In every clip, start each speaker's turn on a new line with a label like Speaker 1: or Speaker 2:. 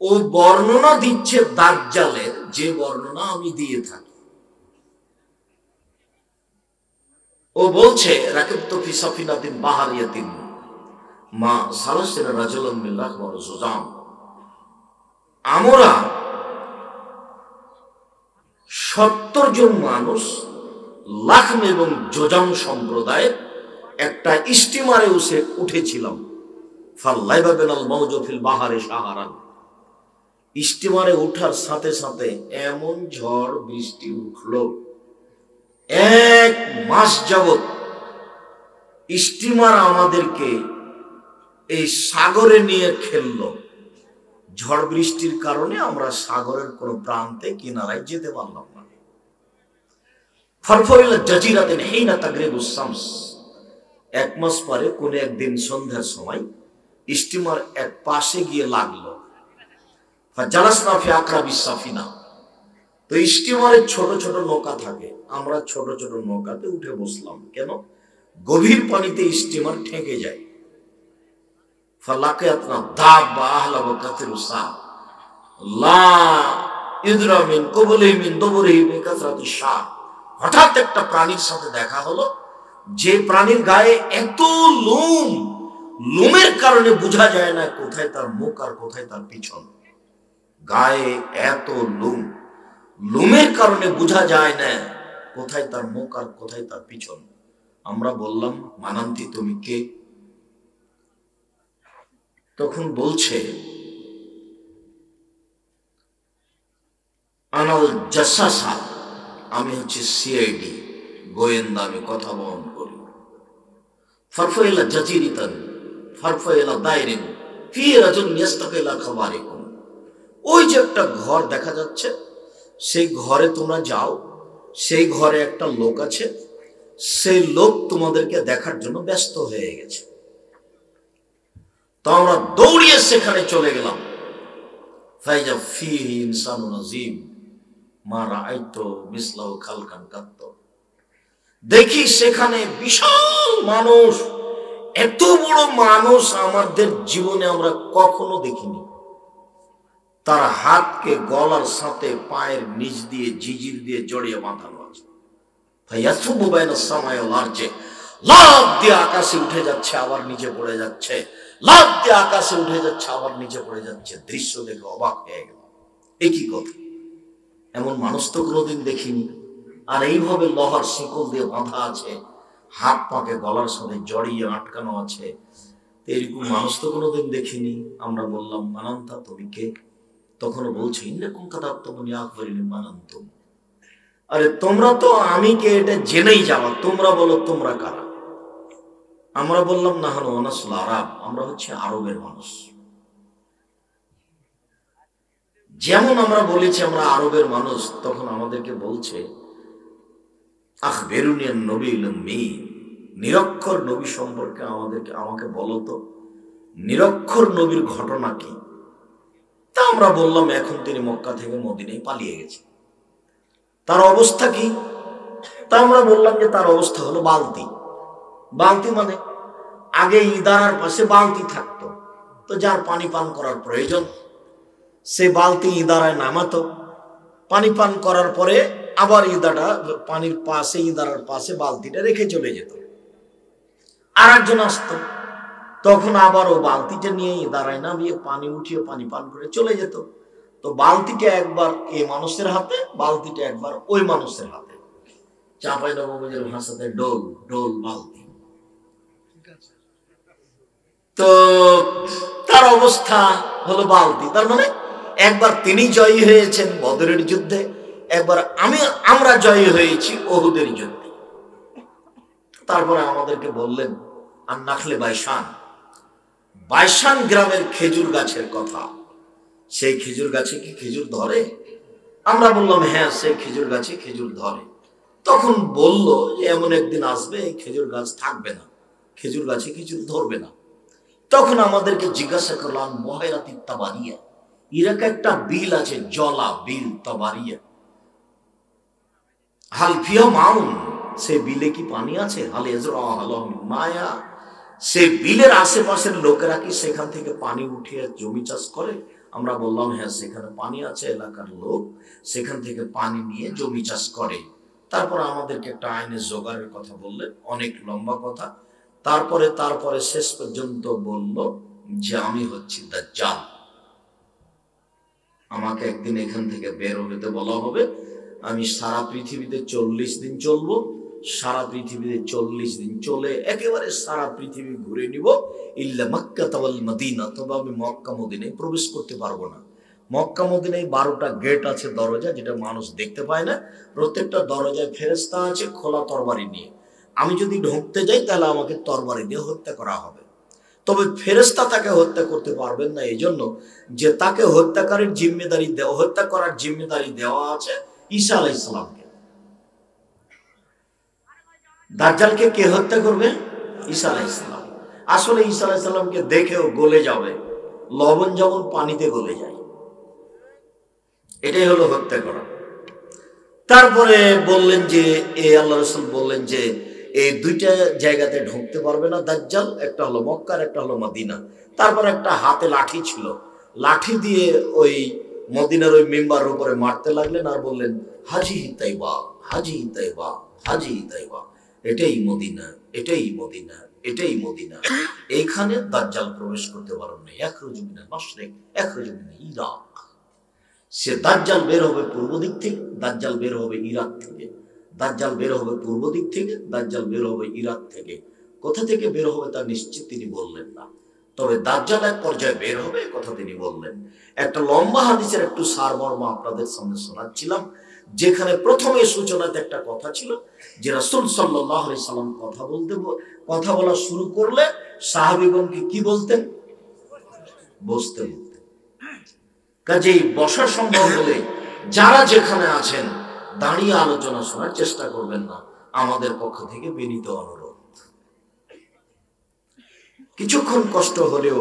Speaker 1: ও বর্ণনা দিচ্ছে দাজ্জালের, যে বর্ণনা আমি দিয়ে থাকি। ও বলছে রাকিবতু ফি সাফিনাতিন বাহারিয়াতিন মা সালাসিনা রাজুলান মিন রাহওয়া জুজাম, আমরা 70 জন মানুষ লাখম এবং জোজাম সম্প্রদায়ের একটা স্টিমারে উঠেছিলাম। ফাল্লাইবা বিনাল মাউজু ফিল বাহারে সাহারান, স্টিমারে ওঠার সাথে সাথে এমন ঝড় বৃষ্টি উঠলো, 1 মাস যাবত স্টিমার আমাদেরকে এই সাগরে নিয়ে খেললো। ঝড় বৃষ্টির কারণে আমরা সাগরের কোন প্রান্তে কিনারায় যেতে পারলাম না। ফারফাইলা জাজিরাতিন হিনা তাগরিবুস শামস, 1 মাস পরে কোন একদিন সন্ধ্যার সময় স্টিমার এক পাশে গিয়ে লাগলো। ফাজালাসনা ফি আকরাবিস সাফিনা, তো স্টিমারের ছোট ছোট নৌকা থাকে, আমরা ছোট ছোট নৌকাতে উঠে বসলাম। কেন? গভীর পানিতে স্টিমার ঠেকে যায়। ফালাকিয়াতনা দাব্বা আহলা ওয়া কাসিরুস সা লা ইদরা মিন কুবলিহি মিন দুবুরিহি বিকাসরাতিস সা, হঠাৎ একটা প্রাণীর সাথে দেখা হলো, যে প্রাণীর গায়ে এত লোম, লোমের কারণে বোঝা যায় না কোথায় তার মুখ আর কোথায় তার পিছন। গায়ে এত লোম, লোমের কারণে বোঝা যায় না কোথায় তার মুখ আর কোথায় তার পিছন। আমরা বললাম, মানান্তি তুমি কে? তখন বলছে, আনাল জাসাসা, আমি হচ্ছে সিআইডি, গোয়েন্দা, আমি কথা বহন করি। ফারফাইলা জাজিরিতান ফারফাইলা দায়রিন ফি রাজুল ইয়াস্তাকিলা খাবারিকুম, ওই যে একটা ঘর দেখা যাচ্ছে, সেই ঘরে তোমরা যাও, সেই ঘরে একটা লোক আছে, সেই লোক তোমাদেরকে দেখার জন্য ব্যস্ত হয়ে গেছে। তো আমরা দৌড়িয়ে সেখানে চলে গেলাম। ফাইজা ফিহি ইনসানুন আযীম মা রাআইতু মিসলাহু খালকান কাত্ত, দেখি সেখানে বিশাল মানুষ, এত বড় মানুষ আমাদের জীবনে আমরা কখনো দেখিনি। তার হাতকে গলার সাথে পায়ের নিচ দিয়ে জিজির দিয়ে জড়িয়ে বাঁধানো আছে। ফায়াসুবু বাইনাস সামাই ওয়াল আরজি, লাফ দিয়ে আকাশে উঠে যাচ্ছে, আবার নিচে পড়ে যাচ্ছে, লাফ দিয়ে আকাশে উঠে যাচ্ছে, আবার নিচে পড়ে যাচ্ছে। দৃশ্য দেখে অবাক হয়ে গেল, এ কি কথা, এমন মানুষ তো কোনোদিন দেখিনি। আর এইভাবে লোহার শিকল দিয়ে বাঁধা আছে, হাত পাকে গলার সাথে জড়িয়ে আটকানো আছে, এরকম মানুষ তো কোনোদিন দেখিনি। আমরা বললাম, মানান্তা তুমি কে? তখন বলছে, ইন্নাকুম কাদাবতুমুনি আকবারিনি মানান্তুম, আরে তোমরা তো আমি কে এটা জেনেই যাওয়া, তোমরা বলো তোমরা কারা? আমরা বললাম, নাহানু আনাসুল আরাব, আমরা হচ্ছে আরবের মানুষ। যেমন আমরা বলেছি আমরা আরবের মানুষ, তখন আমাদেরকে বলছে, আখবিরুনিয়ান নবীল উম্মি, নিরক্ষর নবী সম্পর্কে আমাকে বলো তো, নিরক্ষর নবীর ঘটনা কি? তা আমরা বললাম, এখন তিনি মক্কা থেকে মদিনায় পালিয়ে গেছে। তার অবস্থা কি? তা আমরা বললাম যে তার অবস্থা হলো বালতি। বালতি মানে আগে ইদারার পাশে বালতি থাকতো, তো যার পানি পান করার প্রয়োজন সে বালতি ইদারায় নামাতো, পানি পান করার পরে আবার ইদারা পানির পাশে, ইদারার পাশে বালতিটা রেখে চলে যেত। আর একজন আসতো, তখন আবার ও বালতিটা নিয়ে ইদারায় নামিয়ে পানি উঠিয়ে পানি পান করে চলে যেত। তো বালতিটা একবার এই মানুষের হাতে, বালতিটা একবার ওই মানুষের হাতে। চাঁপাইনবাবগঞ্জের ভাষাতে ডোল, ডোল বালতি। তো তার অবস্থা হলো বালতি। তার মানে একবার তিনি জয়ী হয়েছেন বদরের যুদ্ধে, একবার আমরা জয়ী হয়েছি ওহুদের যুদ্ধে। তারপরে আমাদেরকে বললেন, আর নাখলে বাইশান, বাইশান গ্রামের খেজুর গাছের কথা। সেই খেজুর গাছে কি খেজুর ধরে? আমরা বললাম, হ্যাঁ, সেই খেজুর গাছে খেজুর ধরে। তখন বলল যে এমন একদিন আসবে এই খেজুর গাছ থাকবে না, খেজুর গাছে খেজুর ধরবে না। তখন আমাদেরকে জিজ্ঞাসা করলাম, বহেরাতি তাবারিয়া, ইরাকে একটা বিল আছে, জলা বিল তাবারিয়া, হাল ফিহা মাউন, সে বিলে কি পানি আছে? হাল ইজরা হালাম মায়া, সে বিলের আশেপাশের লোকেরা কি সেখান থেকে পানি উঠিয়ে জমি চাষ করে? আমরা বললাম হ্যাঁ সেখানে পানি আছে, এলাকার লোক সেখান থেকে পানি নিয়ে জমি চাষ করে। তারপর আমাদেরকে একটা আইনের জোগাড়ের কথা বললেন, অনেক লম্বা কথা। তারপরে শেষ পর্যন্ত বলল যে আমি হচ্ছি দাজ্জাল, আমাকে একদিন এখান থেকে বের হতে বলা হবে, আমি সারা পৃথিবীতে 40 দিন চলবো, সারা পৃথিবীতে 40 দিন চলে একেবারে সারা পৃথিবী ঘুরে নিব, ইল্লা মক্কা ওয়াল মদিনা, তবে আমি মক্কা মদিনায় প্রবেশ করতে পারবো না। মক্কা মদিনায় 12টা গেট আছে, দরজা, যেটা মানুষ দেখতে পায় না। প্রত্যেকটা দরজায় ফেরেশতা আছে খোলা তরবারি নিয়ে। আমি যদি ঢুকতে যাই তাহলে আমাকে তরবারি দিয়ে হত্যা করা হবে। তবে ফেরেশতা তাকে হত্যা করতে পারবেন না, এই জন্য যে তাকে হত্যা করার জিম্মেদারি দেওয়া আছে ঈসা আলাইহিস সালামকে। দাজ্জালকে কে হত্যা করবে? ঈসা আলাইহিস সালাম। আসলে ঈসা আলাইহিস সালামকে দেখেও গলে যাবে, লবণ যেমন পানিতে গলে যায়, এটাই হলো হত্যা করা। তারপরে বললেন যে আল্লাহ রাসূল বললেন যে এই দুইটা জায়গাতে ঢুকতে পারবে না দাজ্জাল, একটা হলো মক্কা, একটা হলো মদিনা। তারপর একটা হাতে লাঠি ছিল, লাঠি দিয়ে ওই মদিনার ওই মিম্বারের উপরে মারতে লাগলেন আর বললেন হাজি তাইবা, হাজি তাইবা, হাজি তাইবা, এটাই মদিনা, এটাই মদিনা, এটাই মদিনা। এইখানে দাজ্জাল প্রবেশ করতে পারবে না। ইয়াখরুজু মিনাল মাশরিক ইয়াখরুজু মিনাল ইরাক। সে দাজ্জাল বের হবে পূর্ব দিক থেকে, দাজ্জাল বের হবে ইরাক থেকে, দাজ্জাল বের হবে পূর্ব দিক থেকে, দাজ্জাল বের হবে ইরাক থেকে। কোথা থেকে বের হবে তা নিশ্চিত তিনি বললেন না, তবে দাজ্জাল এক পর্যায়ে বের হবে কথা তিনি বললেন। একটা লম্বা হাদিসের একটু সারমর্ম আপনাদের সামনে শোনাচ্ছিলাম, যেখানে প্রথমে সূচনাতে একটা কথা ছিল যে রাসূল সাল্লাল্লাহু আলাইহি সাল্লাম কথা বলা শুরু করলে সাহাবীগণকে কি বলতেন? বসতে বলতেন। কাজেই বসা সম্ভব হলে যারা যেখানে আছেন দাঁড়িয়ে আলোচনা শোনার চেষ্টা করবেন না, আমাদের পক্ষ থেকে বিনীত অনুরোধ। কিছুক্ষণ কষ্ট হলেও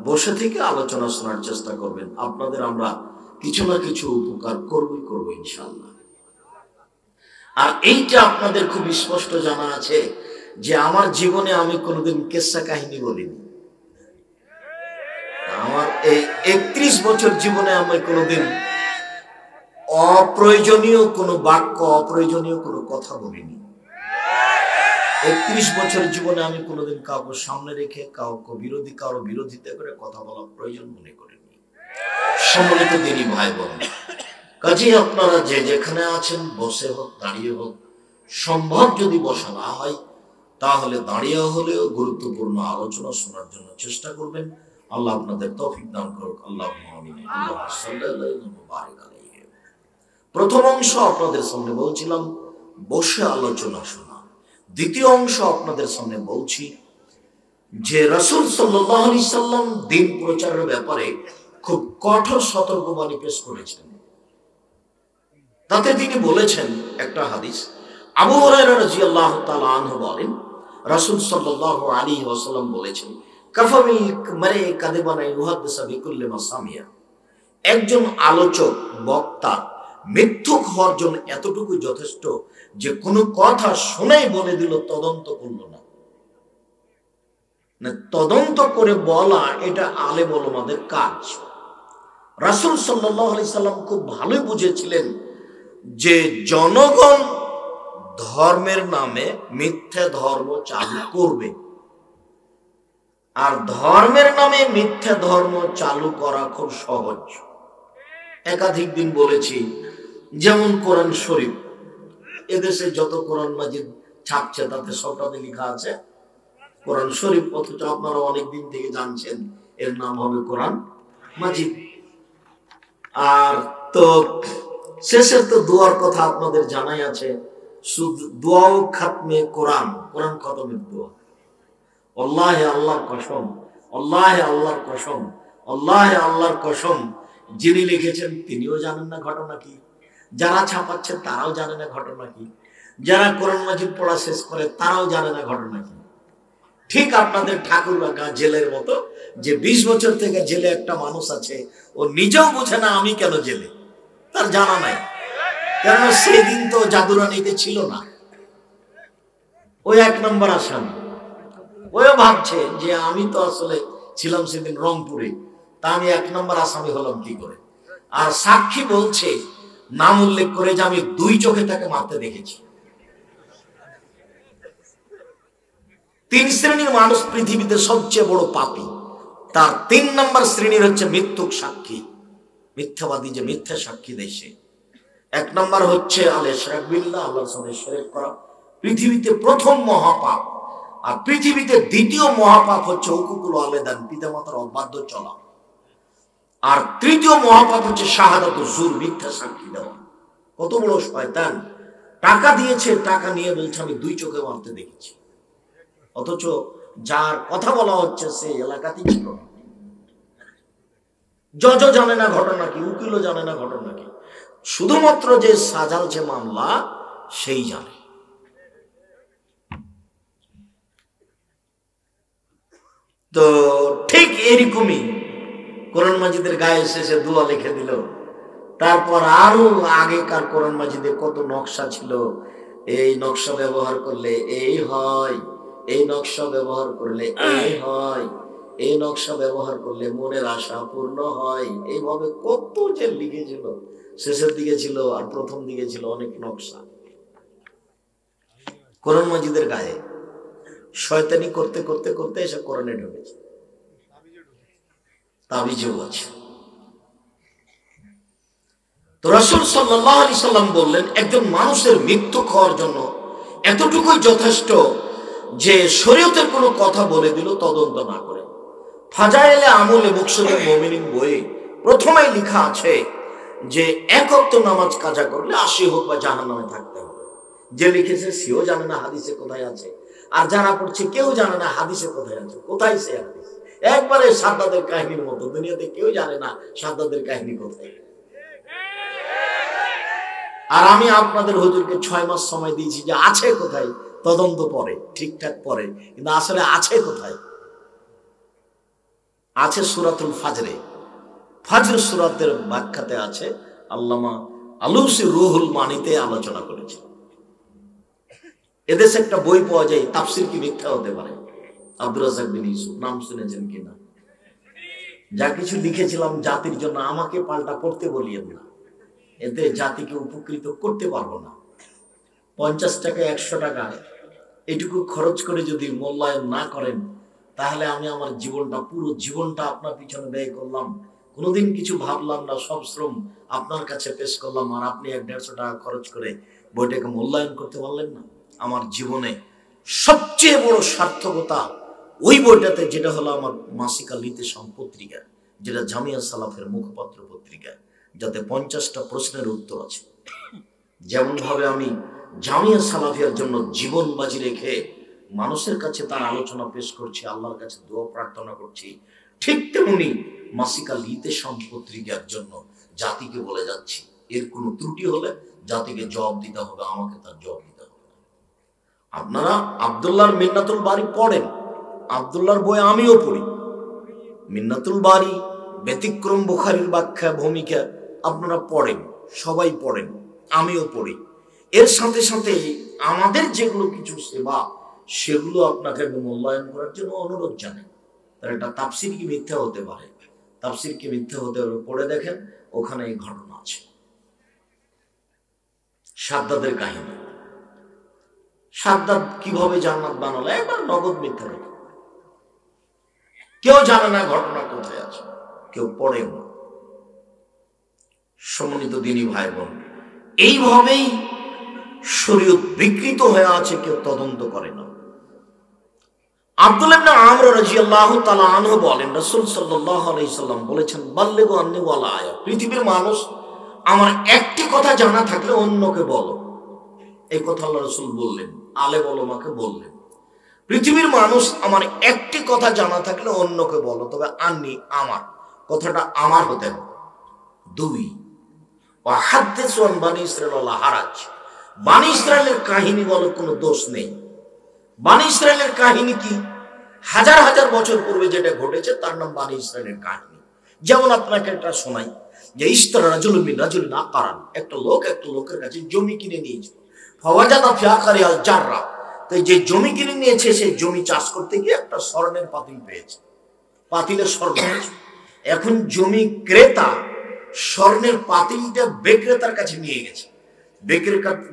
Speaker 1: বসে থেকে আলোচনা শোনার চেষ্টা করবেন। আপনাদের আমরা কিছু না কিছু উপকার করব ইনশাআল্লাহ। আর এইটা আপনাদের খুব স্পষ্ট জানা আছে যে আমার জীবনে আমি কোনোদিন কিসসা কাহিনী বলিনি। আমার এই 31 বছর জীবনে আমি কোনোদিন অপ্রয়োজনীয় কোনো বাক্য, অপ্রয়োজনীয় কোনো কথা বলিনি। 31 বছর জীবনে আমি কোনোদিন কাউকে সামনে রেখে কারো বিরোধিতা করে কথা বলা প্রয়োজন মনে করিনি। সম্মানিত দিনী ভাই বোন, কাজেই আপনারা যে যেখানে আছেন বসে হোক দাঁড়িয়ে হোক, সম্ভব যদি বসা না হয় তাহলে দাঁড়িয়ে হলেও গুরুত্বপূর্ণ আলোচনা শোনার জন্য চেষ্টা করবেন। আল্লাহ আপনাদের তৌফিক দান করুক। আল্লাহুম্মা আমিন। আল্লাহুম্মা সাল্লাল্লাহু মুবারাক আলাইহি। প্রথম অংশ আপনাদের সামনে বলছিলাম বসে আলোচনা শোনা। দ্বিতীয় অংশ আপনাদের সামনে বলছি যে রাসূল সাল্লাল্লাহু আলাইহি সাল্লাম দ্বীন প্রচারের ব্যাপারে খুব কঠোর সতর্কবাণী পেশ করেছেন। তাতে তিনি বলেছেন একটা হাদিস, আবু হুরায়রা রাদিয়াল্লাহু তাআলা আনহু বলেন রাসূল সাল্লাল্লাহু আলাইহি ওয়াসাল্লাম বলেছেন, কাফা বিল মারই কাযিবান ইউহাদ্দিসু বিকুল্লি মা সামিয়া। একজন আলোচক বক্তা মিথ্যুক হওয়ার জন্য এতটুকু যথেষ্ট যে কোনো কথা শুনেই বলে দিল, তদন্ত করলো না। তদন্ত করে বলা এটা আলেম ওলামাদের কাজ। রাসূল সাল্লাল্লাহু আলাইহি সাল্লাম খুব ভালোই বুঝেছিলেন যে জনগণ ধর্মের নামে মিথ্যা ধর্ম চালু করবে, আর ধর্মের নামে মিথ্যা ধর্ম চালু করা খুব সহজ। একাধিক দিন বলেছি, যেমন কোরআন শরীফ, এদেশে যত কোরআন মাজিদ ছাপছে তাতে সবটাতে লেখা আছে কোরআন শরীফ, অথচ আপনারা অনেকদিন থেকে জানছেন এর নাম হবে কোরআন মাজিদ। আর তো শেষের তো দোয়ার কথা আপনাদের জানাই আছে, শুধু দোয়াও খাতমে কোরআন, কোরআন খতমের দোয়া। আল্লাহে আল্লাহর কসম, আল্লাহে আল্লাহর কসম, আল্লাহে আল্লাহর কসম, যিনি লিখেছেন তিনিও জানেন না ঘটনা কি, যারা ছাপাচ্ছেন তারাও জানে না ঘটনা কি, যারা কোরআন মাজিদ পড়া শেষ করে তারাও জানে না ঘটনা কি। ঠিক আপনাদের ঠাকুরবাগা জেলের মতো, যে 20 বছর থেকে জেলে একটা মানুষ আছে, ও নিজেও বোঝে না আমি কেন জেলে, তার জানা নাই, কারণ সেদিন তো জাদুরানিতে ছিল না। ওই 1 নম্বর আসামি, ওই ভাবছে যে আমি তো আসলে ছিলাম সেদিন রংপুরে, তা আমি 1 নম্বর আসামি হলাম কি করে? আর সাক্ষী বলছে নাম উল্লেখ করে যে আমি 2 চোখে তাকে মারতে দেখেছি। 3 শ্রেণীর মানুষ পৃথিবীতে সবচেয়ে বড় পাপী। তার 3 নম্বর শ্রেণীর হচ্ছে মৃত্যুক সাক্ষী, মিথ্যাবাদী, যে মিথ্যা সাক্ষী দেশে। 1 নম্বর হচ্ছে আল ইশরাক বিল্লাহ, আল্লাহর সঙ্গে শিরক করা, পৃথিবীতে প্রথম মহাপাপ। আর পৃথিবীতে দ্বিতীয় মহাপাপ হচ্ছে হুকুকুল ওয়ালিদান, পিতামাতার অবাধ্য চলা। আর তৃতীয় মহাপাপ হচ্ছে শাহাদাতুজ জুর, মিথ্যা সাক্ষী দেওয়া। কত বড় শয়তান! টাকা দিয়েছে, টাকা নিয়ে বলছে আমি 2 চোখে মারতে দেখেছি, অথচ যার কথা বলা হচ্ছে সে এলাকাতেই ছিল না। জজ জানে না ঘটনা কি, উকিলও জানে না ঘটনা কি, শুধুমাত্র যে সাজালছে মামলা সেই জানে। তো ঠিক এরকমই কোরআন মাজিদের গায়ে শেষে দোয়া লিখে দিল। তারপর আরো আগেকার কোরআন মাজিদে কত নকশা ছিল, এই নকশা ব্যবহার করলে এই হয়, এই নকশা ব্যবহার করলে এই হয়, এই নকশা ব্যবহার করলে মনের আশা পূর্ণ হয়। এইভাবে কত যে লিখেছিল, শেষের দিকে ছিল আর প্রথম দিকে ছিল অনেক নকশা কোরআন মাজিদের গায়ে। শয়তানি করতে করতে করতে এসে কোরআনে ঢুকেছে, তাবিজও আছে। তো রাসূল সাল্লাল্লাহু আলাইহি সাল্লাম বললেন, একজন মানুষের মৃত্যু হওয়ার জন্য এতটুকুই যথেষ্ট যে শরীয়তের কোনো কথা বলে দিল তদন্ত না করে। ফাজাইলে আমলে মুকসুদুল মুমিনিন বইয়ে প্রথমেই লেখা আছে যে 1 ওয়াক্ত নামাজ কাজা করলে 80 হোক বা জাহান্নামে থাকতে হবে। যে লিখেছে সেও জানে না হাদিসে কোথায় আছে, আর যারা পড়ছে কেউ জানে না হাদিসে কোথায় আছে। কোথায় সে হাদিস? একবারে সাদ্দাদের কাহিনীর মতো, দুনিয়াতে কেউ জানে না সাদ্দাদের কাহিনী কোথায়। আর আমি আপনাদের হুজুরকে 6 মাস সময় দিয়েছি যে আছে কোথায়, তদন্ত পরে, ঠিকঠাক পরে, কিন্তু আসলে আছে কোথায়? আছে সূরাতুল ফাজরে, ফাজর সূরাতের ব্যাখ্যাতে আছে, আল্লামা আলুসি রুহুল মানিতে আলোচনা করেছে। এদেশে একটা বই পাওয়া যায়, তাফসীর কি মিথ্যা হতে পারে, আব্দুর রাজ্জাক বিন ইউসুফ, নাম শুনেছেন কিনা? যা কিছু লিখেছিলাম জাতির জন্য, আমাকে পাল্টা পড়তে বলিয়েন না, এতে জাতিকে উপকৃত করতে পারবো না। 50 টাকা 100 টাকা এটুকু খরচ করে যদি মূল্যায়ন না করেন, তাহলে আমি আমার জীবনটা, পুরো জীবনটা আপনার পিছনে ব্যয় করলাম, কোনোদিন কিছু ভাবলাম না, সব শ্রম আপনার কাছে পেশ করলাম, আর আপনি 100-150 টাকা খরচ করে বইটাকে মূল্যায়ন করতে পারলেন না। আমার জীবনে সবচেয়ে বড় সার্থকতা ওই বইটাতে, যেটা হলো আমার মাসিকা লিতেশাম পত্রিকা, যেটা জামিয়া সালাফের মুখপাত্র পত্রিকা, যাতে 50টা প্রশ্নের উত্তর আছে। যেমন ভাবে আমি জামিয়া সালাফিয়ার জন্য জীবন বাজি রেখে মানুষের কাছে তার আলোচনা পেশ করছি, আল্লাহর কাছে দোয়া প্রার্থনা করছি, ঠিক তেমনি মাসিকা লিতেশাম পত্রিকার জন্য জাতিকে বলে যাচ্ছি, এর কোনো ত্রুটি হলে জাতিকে জবাব দিতে হবে, আমাকে তার জবাব দিতে হবে। আপনারা আব্দুল্লাহর মিন্নাতুল বারী পড়েন, আব্দুল্লাহর বই আমিও পড়ি, মিন্নাতুল বারী, ব্যতিক্রম বুখারীর ব্যাখ্যা ভূমিকা আপনারা পড়েন, সবাই পড়েন, আমিও পড়ি। এর সাথে সাথে আমাদের যেগুলো কিছু সেবা, সেগুলো আপনাকে মূল্যায়ন করার জন্য অনুরোধ জানাই। তার একটা তাফসীর কি মিথ্যা হতে পারে, তাফসীর কি মিথ্যা হতে পারে, পড়ে দেখেন, ওখানে এই ঘটনা আছে। সাদ্দাদের কাহিনী, সাদ্দাদ কিভাবে জান্নাত বানালো, একবার নগদ মিথ্যা কথা। কেউ জানে না ঘটনা কোথায় আছে, কেউ পড়েও না। সম্মানিত দ্বীনী ভাই বোন, এইভাবেই শরীয়ত বিকৃত হয়ে আছে, কেউ তদন্ত করে না। আব্দুল্লাহ ইবনে আমর রাদিয়াল্লাহু তাআলা আনহু বলেন, রাসূল সাল্লাল্লাহু আলাইহি সাল্লাম বলেছেন, বাল্লিগু আন্নী ওয়ালা আয়া, পৃথিবীর মানুষ আমার একটি কথা জানা থাকলে অন্যকে বলো। এই কথা আল্লাহ রাসূল বললেন, আলেম ওলামাকে বললেন, পৃথিবীর মানুষ আমার একটি কথা জানা থাকলে অন্যকে বলো, তবে আন্নী, আমার, কথাটা আমার হতে হবে। 2, ওয়া হাদ্দিসু আন বানী ইসরাঈল ওয়ালা হারাজ, বানী ইসরাঈলের কাহিনী বলো, কোনো দোষ নেই। বানী ইসরাঈলের কাহিনী কি? হাজার হাজার বছর পূর্বে যেটা ঘটেছে তার নাম বানী ইসরাঈলের কাহিনী। যেমন আপনাকে একটা শোনাই, যে ইশতারা রাজুলুম মিন রাজুলিন আকারান, একটা লোক একটা লোকের কাছে জমি কিনে নিয়েছিল, ফাওয়াজাদা ফি আকারিহাল জাররা, তো যে জমি কিনে নিয়েছে সেই জমি চাষ করতে গিয়ে একটা স্বর্ণের পাতিল পেয়েছে, পাতিলে স্বর্ণ আছে। এখন জমি ক্রেতা স্বর্ণের পাতিলটা বিক্রেতার কাছে নিয়ে গেছে,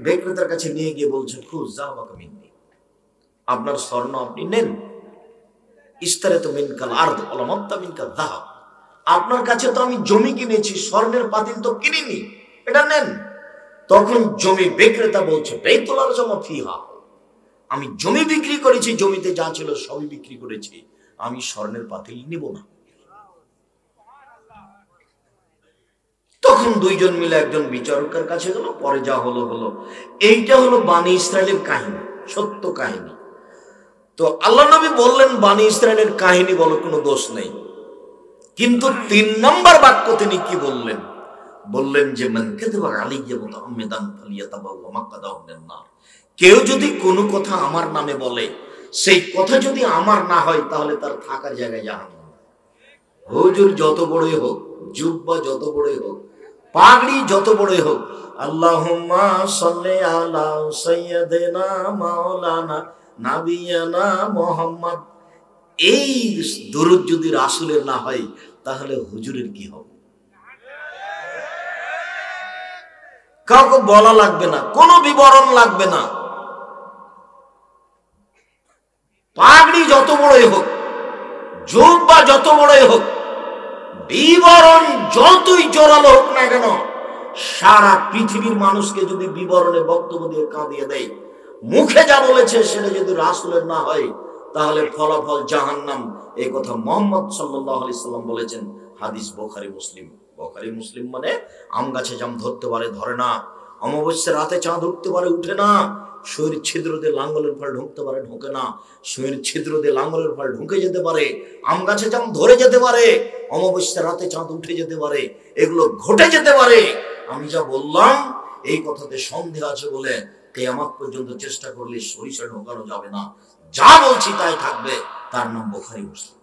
Speaker 1: বিক্রেতার কাছে নিয়ে গিয়ে বলছে, খুশ যাওয়া মিন্নি, আপনার স্বর্ণ আপনি নেন, ইস্তারে তো মিনকাল আরদ ওলামাত্তা মিনকাল যাহাব, আপনার কাছে তো আমি জমি কিনেছি, স্বর্ণের পাতিল তো কিনিনি, এটা নেন। তখন জমি বিক্রেতা বলছে, বেতুলার জমা ফিহা, আমি জমি বিক্রি করেছি, জমিতে যা ছিল সবই বিক্রি করেছি, আমি স্বর্ণের পাতিল নিব না। তখন দুইজন মিলে একজন বিচারকের কাছে গেল, পরে যা হলো হলো। এইটা হলো বানি ইসরায়েলের কাহিনী, সত্য কাহিনী। তো আল্লাহ নবী বললেন, বানি ইসরায়েলের কাহিনী বলো, কোনো দোষ নেই। কিন্তু 3 নম্বর বাক্য তিনি কি বললেন? বললেন যে মান কাযাবা আলাইয়া মুতাআম্মিদান ফালিয়াতাবাওয়া মাকআদাহু মিনান নার, কেউ যদি কোনো কথা আমার নামে বলে, সেই কথা যদি আমার না হয়, তাহলে তার থাকার জায়গায় জাহান্নাম। হুজুর যত বড়ই হোক, জুব্বা যত বড়ই হোক, পাগড়ি যত বড়ই হোক, আল্লাহুম্মা সাল্লি আলা সাইয়্যিদিনা মাওলানা নাবিয়ানা মুহাম্মদ, এই দরুদ যদি রাসূলের না হয়, তাহলে হুজুরের কি হবে? কাউকে বলা লাগবে না, কোনো বিবরণ লাগবে না। পাগড়ি যত বড়ই হোক, জুব্বা যত বড়ই হোক, বিবরণ যতই জোরালো হোক না কেন, সারা পৃথিবীর মানুষকে যদি বিবরণে বক্তব্য দিয়ে কাঁদিয়ে দেয়, মুখে যা বলেছে সেটা যদি রাসূলের না হয়, তাহলে ফলাফল জাহান্নাম। এই কথা মুহাম্মদ সাল্লাল্লাহু আলাইহি সাল্লাম বলেছেন, হাদিস বুখারী মুসলিম। বুখারী মুসলিম মানে আম গাছে জাম ধরতে পারে, ধরে না, অমাবস্যার রাতে চাঁদ উঠতে পারে, উঠে না, সুঁয়ের ছিদ্র দিয়ে লাঙ্গলের ফল ঢুকতে পারে, ঢোকে না, সুঁয়ের ছিদ্র দিয়ে লাঙ্গলের ফল ঢুকে যেতে পারে, আম গাছে জাম ধরে যেতে পারে, অমাবস্যার রাতে চাঁদ উঠে যেতে পারে, এগুলো ঘটে যেতে পারে। আমি যা বললাম এই কথাতে সন্দেহ আছে বলে কিয়ামত পর্যন্ত চেষ্টা করলে সরিষা ঢোকানো যাবে না। যা বলছি তাই থাকবে, তার নাম বুখারী মুসলিম।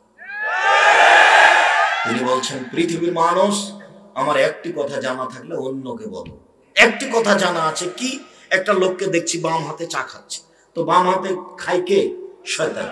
Speaker 1: তিনি বলছেন, পৃথিবীর মানুষ, আমার একটি কথা জানা থাকলে অন্যকে বলো। একটি কথা জানা আছে কি? একটা লোককে দেখছি বাম হাতে চা খাচ্ছে, তো বাম হাতে খায় কে? শয়তান।